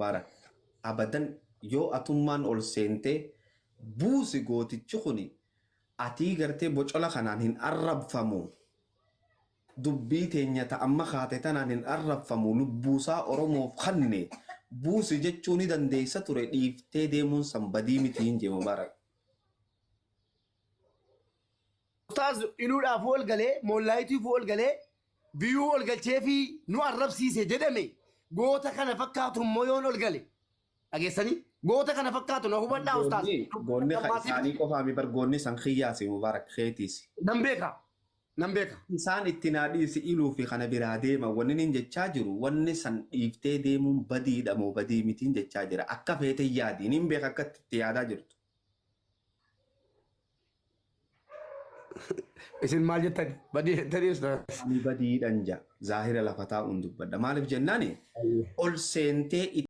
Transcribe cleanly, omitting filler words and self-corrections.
Mubaarak. Abadan yoo atummaan ol seentee buusi gootichi kuni atii gartee bocola kanaan hin arrabfamu. Dubbii teenya ta'amma kaate tanaan hin arrabfamu lubbuusaa Oromoof kanne buusi jechuu ni dandeessa ture dhiiftee deemuun san badii miti hin jee Mubaarak. Ustaaz iluudhaaf wal galee mollaayitiif wal galee biyyuu wal galchee fi nu arrabsiise jedhame goota kana fakkaatu immoo yoon ol gale dhageessanii goota kana fakkaatu na hubadhaa ustaaz. Goonni isaanii qofaa mi bargoonni san xiyyaase Mubaarak keetiisi. Nan beeka. Isaan itti naadhiisi iluu fi kana biraa deema wanni nin jechaa jiru wanni san dhiiftee deemuun badiidha moo badii mitiin jechaa jira akka feete yaadi nin beeka akka itti yaadaa jirtu. Isin maal jettani? Badii jettani ustaaz. Ani badiidhan jaa zaahira lafa taa'uun dubbadha maaliif jennaani ol seentee